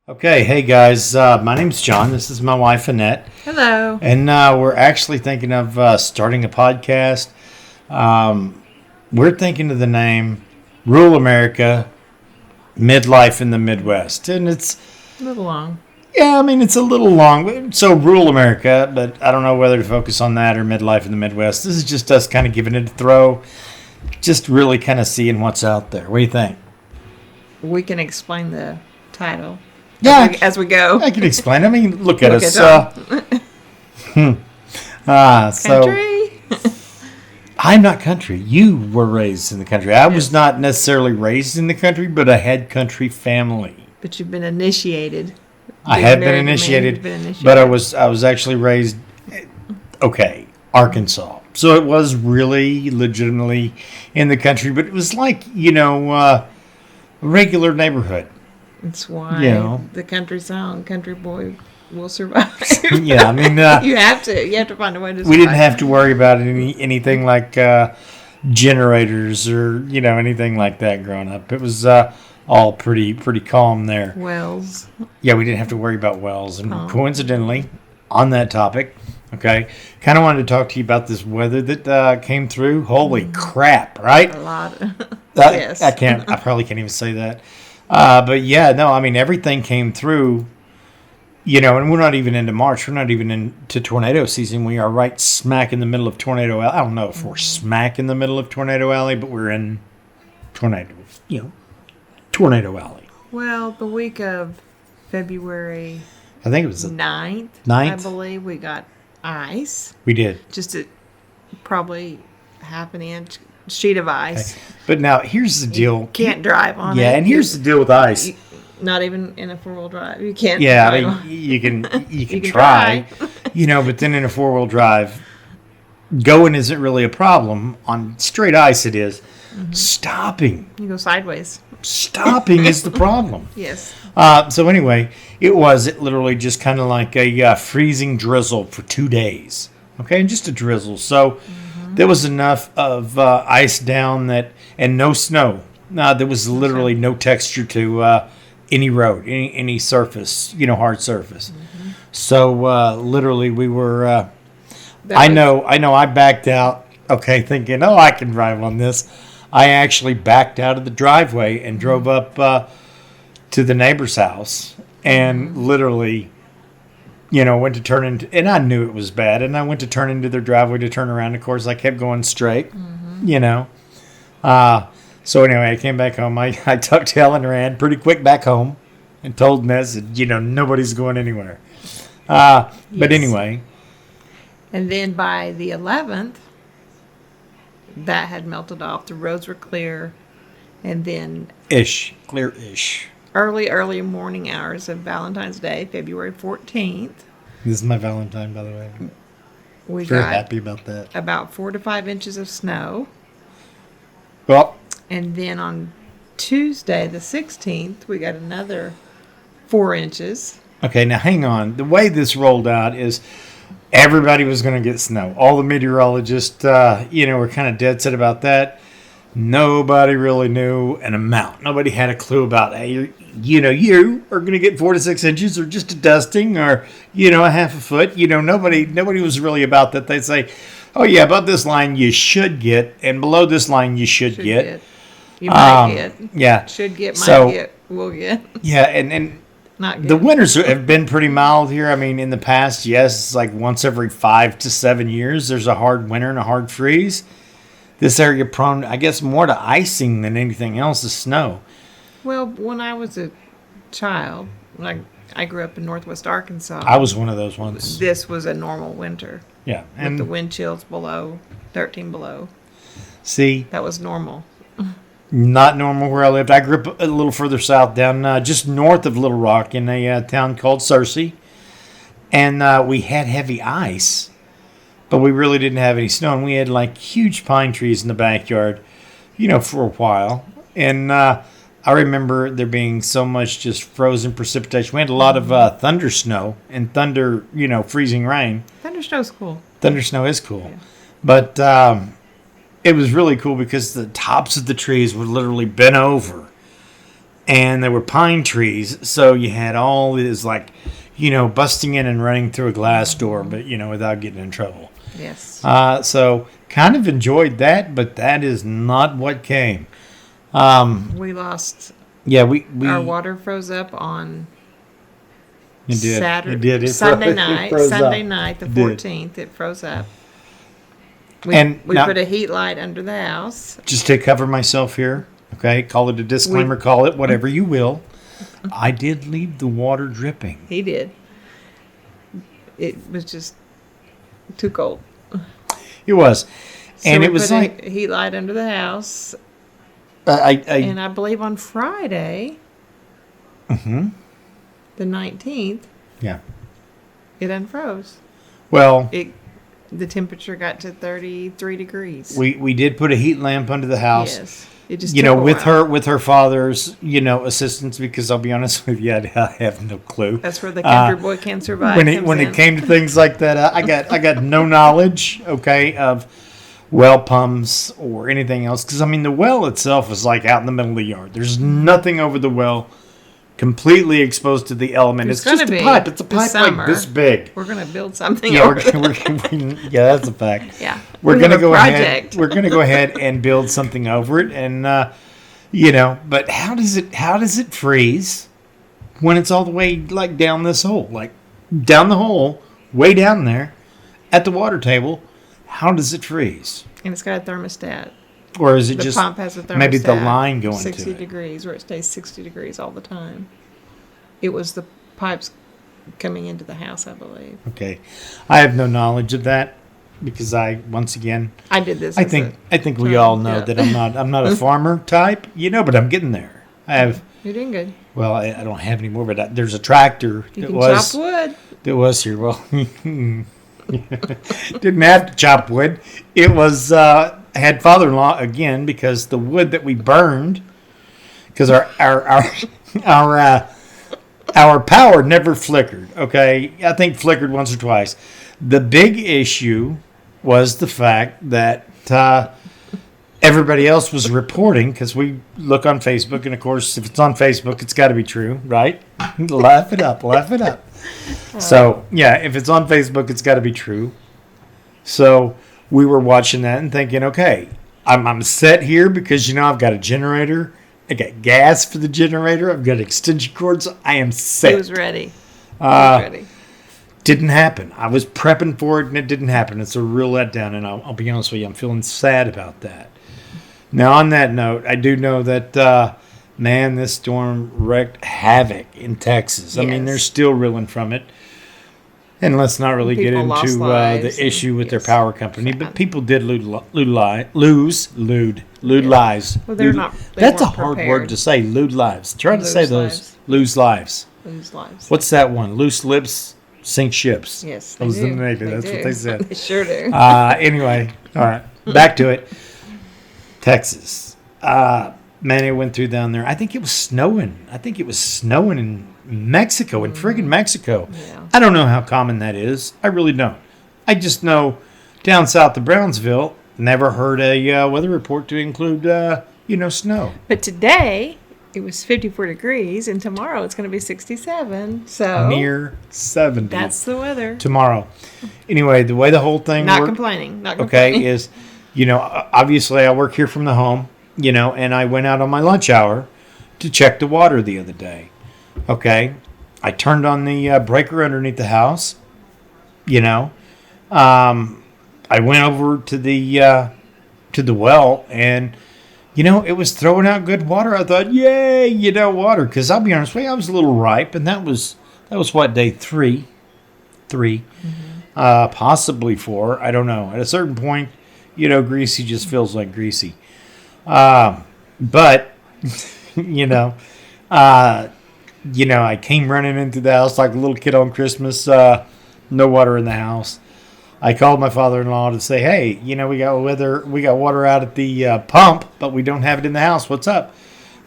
Okay, hey guys, my name's John. This is my wife Annette, Hello. and we're actually thinking of starting a podcast. We're thinking of the name Rural America, Midlife in the Midwest, and it's A little long. it's a little long. So Rural America, but I don't know whether to focus on that or Midlife in the Midwest. This is just us kind of giving it a throw, just really kind of seeing what's out there. What do you think? We can explain the title Yeah, as we go. I can explain. I mean, look at Look us. at So. Country. I'm not country. You were raised in the country. I was not necessarily raised in the country, but I had country family. But you've been initiated. I Being had been married to a man, initiated, you've been initiated. but I was actually raised, Arkansas. So it was really legitimately in the country, but it was like, a regular neighborhood. That's why the country song, "Country Boy Will Survive." Yeah, I mean, You have to. You have to find a way to. we didn't survive. have to worry about anything like generators or anything like that growing up. It was all pretty calm there. wells. Yeah, we didn't have to worry about wells. And Oh. coincidentally, on that topic, okay, kind of wanted to talk to you about this weather that came through. Holy crap, right? A lot. Yes. I probably can't even say that. But yeah, no, I mean, everything came through, and we're not even into March. We're not even into tornado season. We are right smack in the middle of Tornado Alley. I don't know if we're smack in the middle of Tornado Alley, but we're in Tornado Alley. Well, the week of February I think it was 9th, I 9th? believe, we got ice. We did. Just probably half an inch sheet of ice. But now here's the deal. Can't drive on it. Yeah, and here's the deal with ice. Not even in a 4-wheel drive. You can't. Yeah, I drive mean, you can can try, but then in a 4-wheel drive, going isn't really a problem. On straight ice, it is. Stopping you go sideways. is the problem. Yes. So anyway, it literally just kind of like a freezing drizzle for 2 days. Okay, and just a drizzle. So there was enough of ice down and no snow. There was literally no texture to any road, any surface, hard surface. So literally, we were. I know. I backed out. Okay, thinking, I can drive on this. I actually backed out of the driveway and drove up to the neighbor's house and literally, went to turn into, and I knew it was bad, and I went to turn into their driveway to turn around. Of course, I kept going straight, So anyway, I came back home. I tucked tail and ran pretty quick back home and told Nez that, nobody's going anywhere. But anyway. And then by the 11th, that had melted off. The roads were clear. And then Clear-ish. early morning hours of Valentine's Day, February 14th, This is my Valentine, by the way. we Very got happy about that. about 4 to 5 inches of snow. Well, And then on Tuesday, the 16th, we got another 4 inches. okay, now hang on. The way this rolled out is everybody was going to get snow. All the meteorologists, were kind of dead set about that. Nobody really knew an amount. Nobody had a clue about, hey, you are going to get 4 to 6 inches or just a dusting or, a half a foot. Nobody was really about that. They'd say, oh, yeah, above this line you should get, and below this line you should get. You might get. Yeah. Should get, might So- get, will get. Yeah, and Not good. the winters have been pretty mild here. I mean, in the past, yes, it's like once every 5 to 7 years, there's a hard winter and a hard freeze. This area prone, I guess, more to icing than anything else is snow. Well, when I was a child, I grew up in northwest Arkansas. I was one of those ones. This was a normal winter Yeah, with the and wind chills below 13 below. see, That was normal. not normal where I lived. I grew up a little further south, down just north of Little Rock in a town called Searcy. And we had heavy ice, but we really didn't have any snow. And we had like huge pine trees in the backyard, for a while. And I remember there being so much just frozen precipitation. We had a lot of thunder snow and thunder, freezing rain. Thunder snow's cool. Thunder snow is cool. Yeah. But it was really cool because the tops of the trees were literally bent over. and there were pine trees, so you had all this like, busting in and running through a glass door, but without getting in trouble. Yes. So kind of enjoyed that, but that is not what came. We lost. Yeah, we our water froze up on it did. Saturday, It did. It Sunday froze- night. it froze Sunday up. night, the It did. 14th. It froze up. We Now- put a heat light under the house. Just to cover myself here, okay? Call it a disclaimer, call it whatever you will. I did leave the water dripping. He did. It was just too cold. It was. So And we it was put like, a heat light under the house. and I believe on Friday, Mhm. the 19th, Yeah. it unfroze. Well, The temperature got to 33 degrees. we did put a heat lamp under the house. Yes. It just took a with while. her father's, assistance, because I'll be honest with you, I have no clue. That's where the country boy can survive. When it comes in. came to things like that, I got no knowledge, okay, of well pumps or anything else, because the well itself is like out in the middle of the yard. There's nothing over the well, completely exposed to the element. There's It's just gonna a be pipe. It's a this pipe like summer. this big. We're going to build something Yeah, over it. yeah, that's a fact. Yeah. We're We gonna have a go ahead. project. We're gonna go ahead and build something over it, and But how does it freeze when it's all the way like down this hole, like down the hole, way down there, at the water table? How does it freeze? And it's got a thermostat. Or is it The just pump has a thermostat. maybe the line going 60 to it? degrees, where it stays 60 degrees all the time. It was the pipes coming into the house, I believe. Okay, I have no knowledge of that because once again. I did this. I think we all know yeah. that I'm not a farmer type, but I'm getting there. I have You're doing good. well, I don't have any more, but there's a tractor You that can was chop wood. that was here. Well, didn't have to chop wood. It was had father-in-law again because the wood that we burned, because our power never flickered. Okay, I think flickered once or twice. The big issue was the fact that everybody else was reporting, because we look on Facebook, and of course, if it's on Facebook, it's got to be true, right? Laugh it up, laugh it up. So yeah, if it's on Facebook, it's got to be true. So we were watching that and thinking, okay, I'm set here because I've got a generator. I got gas for the generator. I've got extension cords. I am set. He was ready. He was ready. Didn't happen. I was prepping for it, and it didn't happen. It's a real letdown, and I'll be honest with you, I'm feeling sad about that. Now, on that note, I do know that, this storm wreaked havoc in Texas. I mean, Yes. they're still reeling from it. And let's not really get People lost into lives the issue with their yes. power company, but Sad. people did lose lives. Well, they That's a weren't hard prepared. word to say, lose lives. Try to Lose say those. lives. Lose lives. Lose lives. What's that one? Loose lips sink ships. Yes, That they was do. in the Navy. That's do. what they said. They sure do. Anyway, all right, back to it. Texas. It went through down there. I think it was snowing. In Mexico, in friggin' Mexico. Yeah. I don't know how common that is. I really don't. I just know down south of Brownsville, never heard a weather report to include, snow. But today, it was 54 degrees, and tomorrow it's going to be 67. So Near 70. that's the weather. Tomorrow. Anyway, the way the whole thing Not worked, complaining. Not okay, complaining. is, obviously I work here from the home, and I went out on my lunch hour to check the water the other day. Okay. I turned on the breaker underneath the house, I went over to the well, and it was throwing out good water. I thought, yay, water, because I'll be honest with you, I was a little ripe, and that was what, day three, possibly 4. I don't know. At a certain point, greasy just feels like greasy. But I came running into the house like a little kid on Christmas. No water in the house. I called my father-in-law to say, "Hey, we got water out at the pump, but we don't have it in the house. What's up?"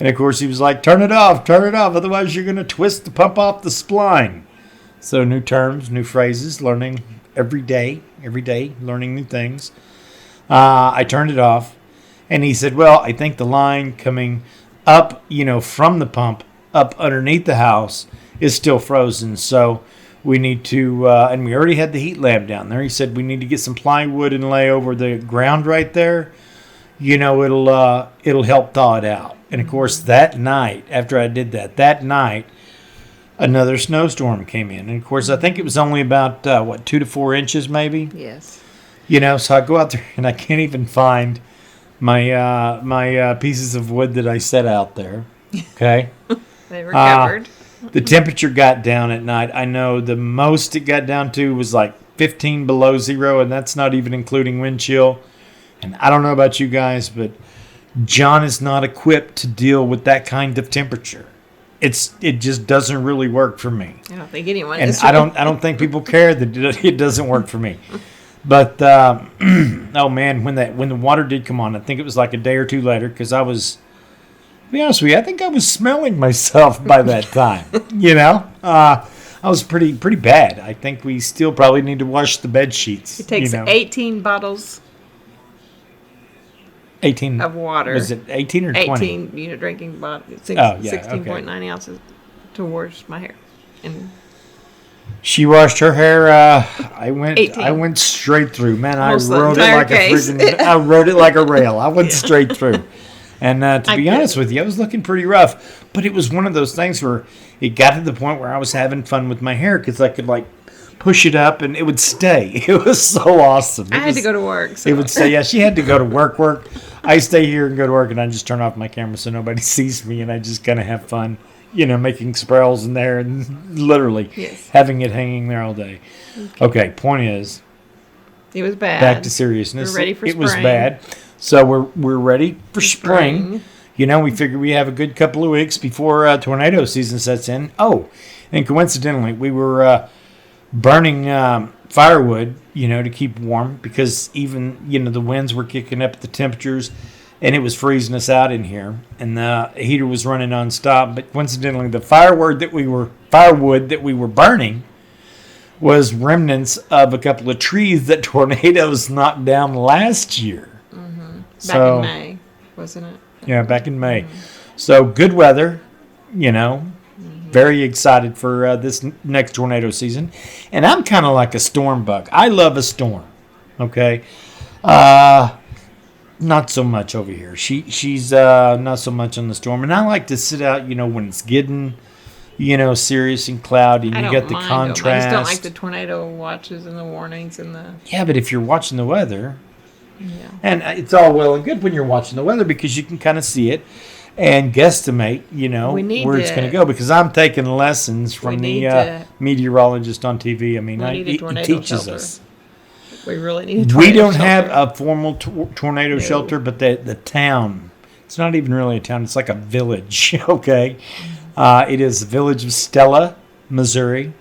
And of course, he was like, "Turn it off. Otherwise, you're going to twist the pump off the spline." So, new terms, new phrases, learning every day, learning new things. I turned it off, and he said, "Well, I think the line coming up, from the pump up underneath the house is still frozen. So we need to, and we already had the heat lamp down there. He said we need to get some plywood and lay over the ground right there. It'll help thaw it out. And of course, that night, after I did that night, another snowstorm came in. And of course, I think it was only about 2 to 4 inches, maybe. Yes. So I go out there and I can't even find my pieces of wood that I set out there. Okay. They were covered. The temperature got down at night. I know the most it got down to was like 15 below zero, and that's not even including wind chill. And I don't know about you guys, but John is not equipped to deal with that kind of temperature. It just doesn't really work for me. I don't think anyone And is. I don't think people care that it doesn't work for me. But oh man, when the water did come on, I think it was like a day or two later, because to be honest with you, I think I was smelling myself by that time. I was pretty bad. I think we still probably need to wash the bed sheets. It takes 18 bottles 18 of water. Was it 18 or 20? 18 drinking bottles. 16.9 ounces to wash my hair. And She washed her hair. I 18. went straight through. Man, Almost the I rode it entire like case. I rode it like a rail. I went straight through. And to be honest with you, I was looking pretty rough. But it was one of those things where it got to the point where I was having fun with my hair because I could push it up and it would stay. It was so awesome. I had to go to work. So. It would stay. Yeah, she had to go to work. I stay here and go to work, and I just turn off my camera so nobody sees me, and I just kind of have fun, making spirals in there and literally having it hanging there all day. Okay, point is, it was bad. Back to seriousness. We're ready for It spring. was bad. So we're ready for spring. We figure we have a good couple of weeks before tornado season sets in. Oh, and coincidentally, we were burning firewood, to keep warm because even, the winds were kicking up the temperatures and it was freezing us out in here and the heater was running nonstop. But coincidentally, the firewood that we were burning was remnants of a couple of trees that tornadoes knocked down last year. Back in May, wasn't it? Yeah, back in May. So good weather, Very excited for this next tornado season. And I'm kind of like a storm bug. I love a storm. Okay. Not so much over here. She's not so much on the storm. And I like to sit out, when it's getting, serious and cloudy. And you got the contrast. I just don't like the tornado watches and the warnings and the... Yeah, but if you're watching the weather... Yeah. And it's all well and good when you're watching the weather because you can kind of see it and guesstimate, where it's going to go. Because I'm taking lessons from the meteorologist on TV. I mean, he teaches us. We really need a tornado We don't shelter. have a formal tornado shelter, but the town, it's not even really a town. It's like a village, okay? It is the village of Stella, Missouri.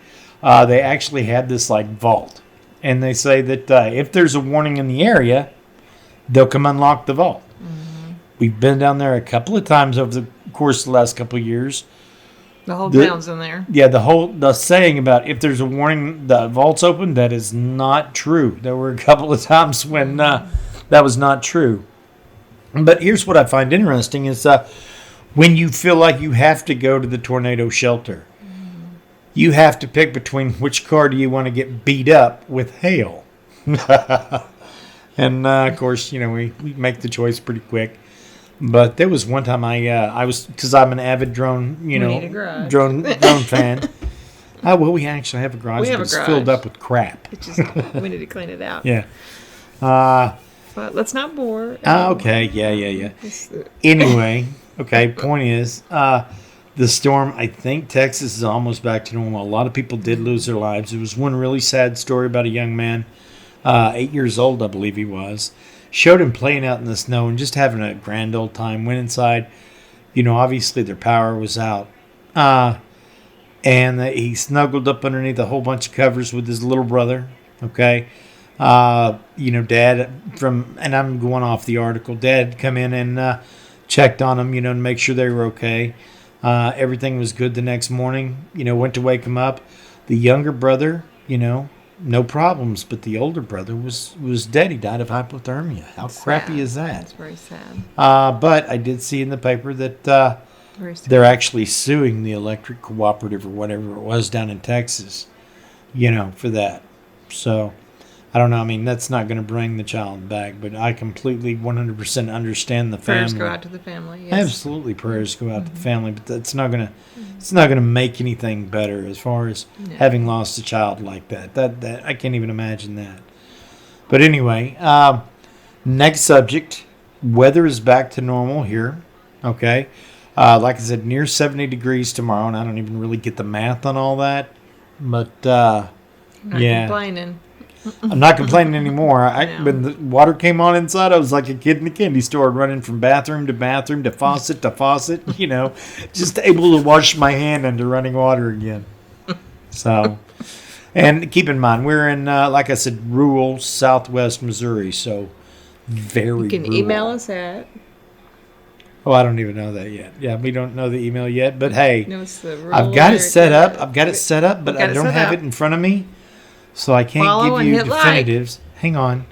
They actually had this vault. And they say that if there's a warning in the area, they'll come unlock the vault. Mm-hmm. We've been down there a couple of times over the course of the last couple of years. The whole town's in there. Yeah, the saying about if there's a warning, the vault's open, that is not true. There were a couple of times when that was not true. But here's what I find interesting is when you feel like you have to go to the tornado shelter, you have to pick between which car do you want to get beat up with hail. And, of course, we make the choice pretty quick. But there was one time I was, because I'm an avid drone, drone fan. Oh, well, we actually have a garage that's filled up with crap. We need to clean it out. Yeah. But let's not bore. Okay, yeah. Anyway, okay, point is, the storm, I think Texas is almost back to normal. A lot of people did lose their lives. There was one really sad story about a young man, 8 years old, I believe he was. Showed him playing out in the snow and just having a grand old time. Went inside. Obviously their power was out. And he snuggled up underneath a whole bunch of covers with his little brother. Okay. Dad and I'm going off the article. Dad come in and checked on them, to make sure they were okay. Everything was good the next morning. Went to wake him up. The younger brother, no problems. But the older brother was dead. He died of hypothermia. How crappy Sad. is that? That's very sad. But I did see in the paper that Very sad. they're actually suing the electric cooperative or whatever it was down in Texas, for that. So I don't know. I mean, that's not going to bring the child back, but I completely 100% understand the family. Prayers go out to the family. Yes. Absolutely, prayers go out to the family, but that's not gonna. It's not gonna make anything better as far as having lost a child like that. That I can't even imagine that. But anyway, next subject. Weather is back to normal here. Okay, like I said, near 70 degrees tomorrow, and I don't even really get the math on all that. But Not yeah. complaining. I'm not complaining anymore. Yeah. When the water came on inside, I was like a kid in the candy store, running from bathroom to bathroom to faucet, just able to wash my hand under running water again. So, and keep in mind, we're in, like I said, rural southwest Missouri, so very You can rural. email us at. Oh, I don't even know that yet. Yeah, we don't know the email yet, but hey, No, it's the I've got it set up. But got I it don't set have up. it in front of me. So I can't Follow give and you hit like. definitives. Hang on.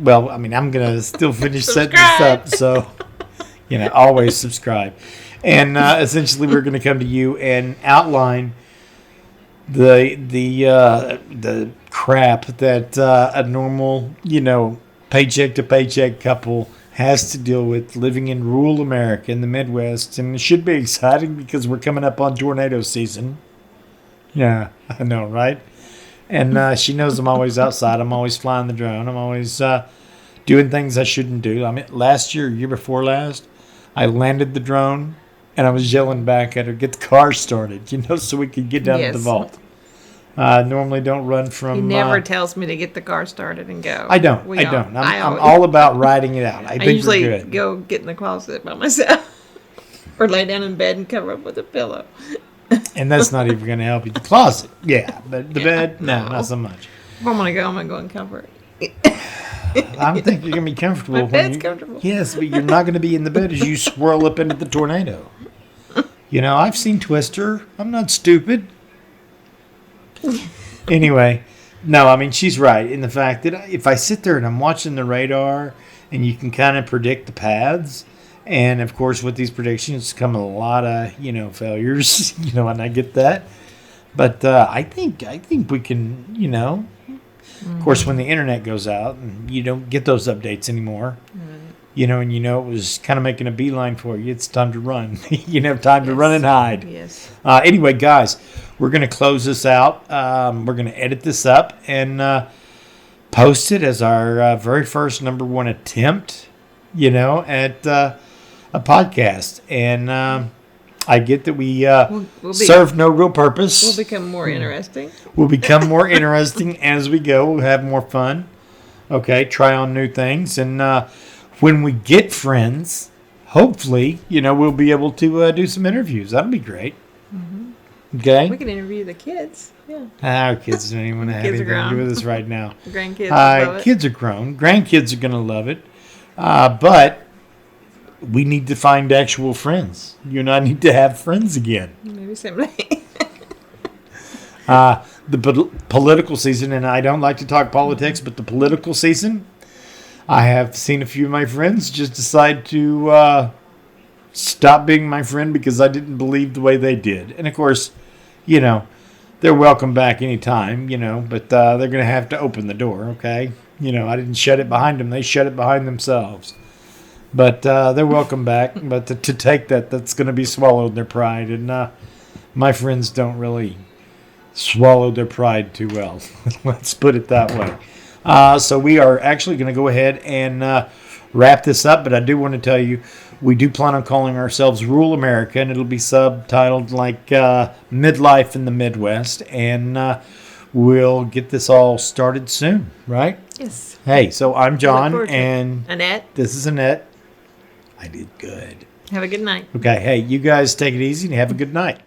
Well, I mean, I'm going to still finish setting this Subscribe. up. So, always subscribe. And essentially, we're going to come to you and outline the crap that a normal, paycheck to paycheck couple has to deal with living in rural America in the Midwest. And it should be exciting because we're coming up on tornado season. Yeah, I know, right? And she knows I'm always outside. I'm always flying the drone. I'm always doing things I shouldn't do. I mean, last year, year before last, I landed the drone and I was yelling back at her, get the car started, so we could get down to the Yes. vault. I normally don't run from... He never tells me to get the car started and go. I don't. We I all- don't. I I'm always- all about riding it out. I I think usually we're good. go get in the closet by myself. Or lay down in bed and cover up with a pillow. And that's not even going to help you. The closet, yeah. But the bed, no, not so much. If I'm going to go in comfort. I think you're going to be comfortable. My when bed's you- comfortable. Yes, but you're not going to be in the bed as you swirl up into the tornado. I've seen Twister. I'm not stupid. Anyway, no, I mean, she's right in the fact that if I sit there and I'm watching the radar and you can kind of predict the paths, and of course with these predictions come a lot of, failures, and I get that. But I think we can, of course, when the internet goes out and you don't get those updates anymore, and it was kind of making a beeline for you. It's time to run. You have time to run and hide. Yes. Anyway, guys, we're going to close this out. We're going to edit this up and post it as our very first number one attempt, at a podcast. And I get that we serve no real purpose. We'll become more interesting. We'll become more interesting as we go. We'll have more fun. Okay, try on new things. And when we get friends, hopefully, we'll be able to do some interviews. That'll be great. Okay? We can interview the kids. Yeah. Our kids don't even want to have Kids are anything to do grown. with us right now. The grandkids love it. Kids are grown. Grandkids are going to love it. But we need to find actual friends. You and I need to have friends again. Maybe someday. The political season, and I don't like to talk politics, but the political season, I have seen a few of my friends just decide to stop being my friend because I didn't believe the way they did. And of course, they're welcome back anytime, but they're going to have to open the door, okay? I didn't shut it behind them. They shut it behind themselves. But they're welcome back. But to take that's going to be swallowed their pride. And my friends don't really swallow their pride too well. Let's put it that way. So we are actually going to go ahead and wrap this up. But I do want to tell you, we do plan on calling ourselves Rural America. And it'll be subtitled like Midlife in the Midwest. And we'll get this all started soon, right? Yes. Hey, so I'm Look John, forward to it. and Annette, this is Annette. I did good. have a good night. Okay, hey, you guys take it easy and have a good night.